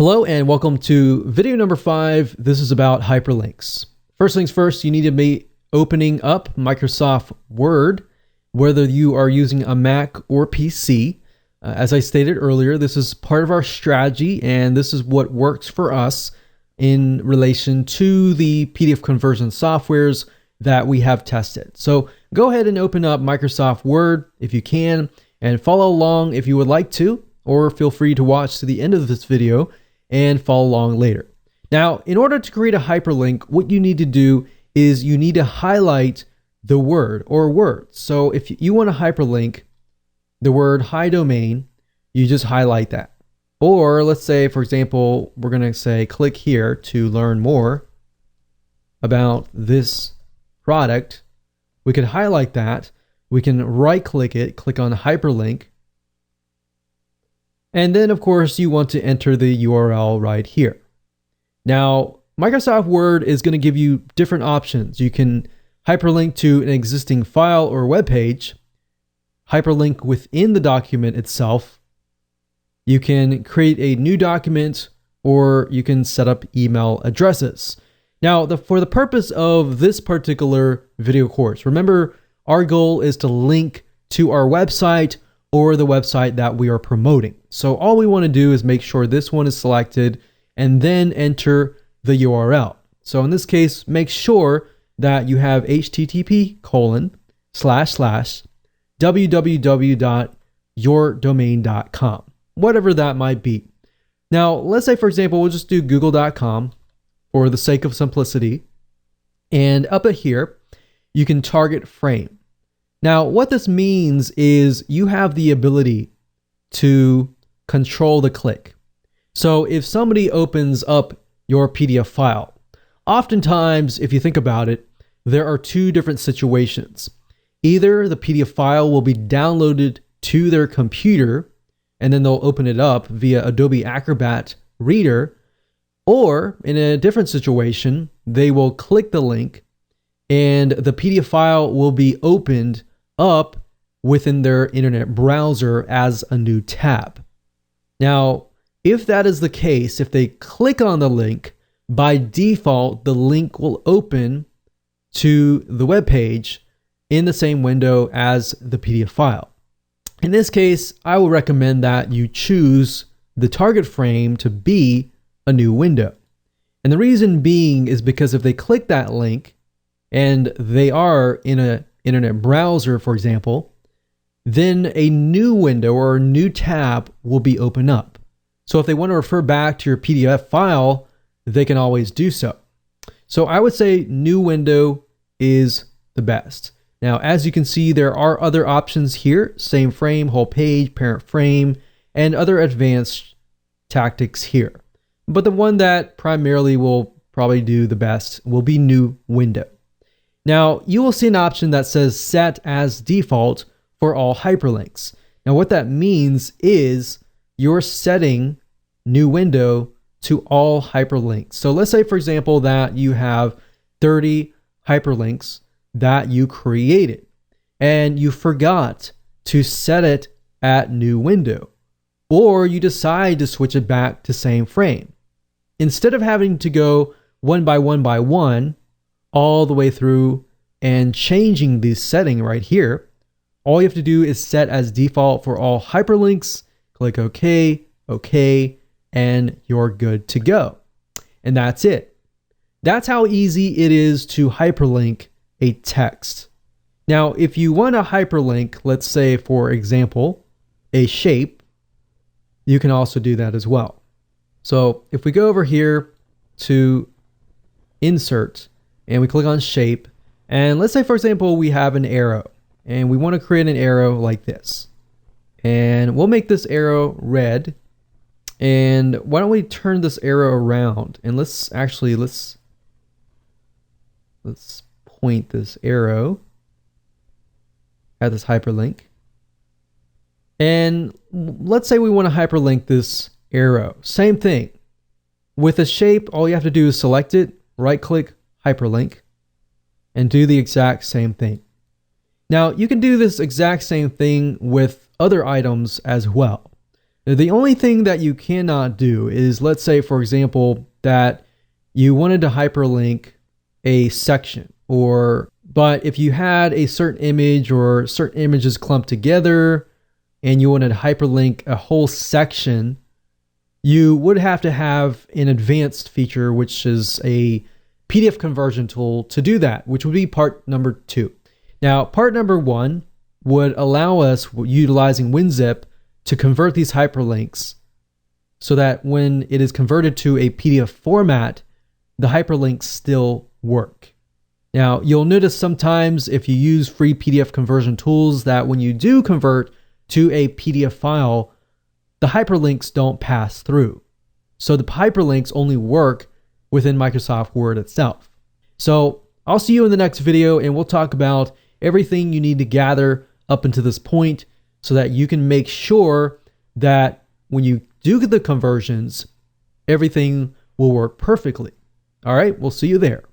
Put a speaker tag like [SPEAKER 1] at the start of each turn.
[SPEAKER 1] Hello and welcome to video number 5. This is about hyperlinks. First things first, you need to be opening up Microsoft Word, whether you are using a Mac or PC. As I stated earlier, this is part of our strategy and this is what works for us in relation to the PDF conversion softwares that we have tested. So go ahead and open up Microsoft Word if you can and follow along if you would like to, or feel free to watch to the end of this video and follow along later. Now, in order to create a hyperlink, what you need to do is you need to highlight the word or words. So if you want to hyperlink the word hi domain, you just highlight that. Or let's say, for example, we're going to say click here to learn more about this product. We can highlight that. We can right click it, click on hyperlink. And then, of course, you want to enter the URL right here. Now, Microsoft Word is going to give you different options. You can hyperlink to an existing file or web page, hyperlink within the document itself. You can create a new document, or you can set up email addresses. Now, for the purpose of this particular video course, remember, our goal is to link to our website or the website that we are promoting. So all we want to do is make sure this one is selected and then enter the URL. So in this case, make sure that you have http://www.yourdomain.com, whatever that might be. Now, let's say, for example, we'll just do google.com for the sake of simplicity. And up at here, you can target frame. Now, what this means is you have the ability to control the click. So if somebody opens up your PDF file, oftentimes, if you think about it, there are two different situations. Either the PDF file will be downloaded to their computer, and then they'll open it up via Adobe Acrobat Reader, or in a different situation, they will click the link and the PDF file will be opened up within their internet browser as a new tab. Now, if that is the case, if they click on the link, by default, the link will open to the web page in the same window as the PDF file. In this case, I will recommend that you choose the target frame to be a new window. And the reason being is because if they click that link and they are in an internet browser, for example, then a new window or a new tab will be opened up. So if they want to refer back to your PDF file, they can always do so. So I would say new window is the best. Now, as you can see, there are other options here: same frame, whole page, parent frame, and other advanced tactics here. But the one that primarily will probably do the best will be new window. Now, you will see an option that says set as default for all hyperlinks. Now, what that means is you're setting new window to all hyperlinks. So let's say, for example, that you have 30 hyperlinks that you created and you forgot to set it at new window, or you decide to switch it back to same frame. Instead of having to go one by one, all the way through and changing the setting right here, all you have to do is set as default for all hyperlinks, click OK, OK, and you're good to go. And that's it. That's how easy it is to hyperlink a text. Now, if you want to hyperlink, let's say, for example, a shape, you can also do that as well. So if we go over here to Insert, and we click on shape, and let's say, for example, we have an arrow and we want to create an arrow like this, and we'll make this arrow red. And why don't we turn this arrow around, and let's point this arrow at this hyperlink, and let's say we want to hyperlink this arrow. Same thing with a shape. All you have to do is select it, right click, hyperlink, and do the exact same thing. Now, you can do this exact same thing with other items as well. The only thing that you cannot do is, let's say, for example, that you wanted to hyperlink a section, but if you had a certain image or certain images clumped together and you wanted to hyperlink a whole section, you would have to have an advanced feature, which is a PDF conversion tool to do that, which would be part number 2. Now, part number 1 would allow us, utilizing WinZip, to convert these hyperlinks so that when it is converted to a PDF format, the hyperlinks still work. Now, you'll notice sometimes if you use free PDF conversion tools that when you do convert to a PDF file, the hyperlinks don't pass through. So the hyperlinks only work within Microsoft Word itself. So I'll see you in the next video, and we'll talk about everything you need to gather up until this point so that you can make sure that when you do the conversions, everything will work perfectly. All right, we'll see you there.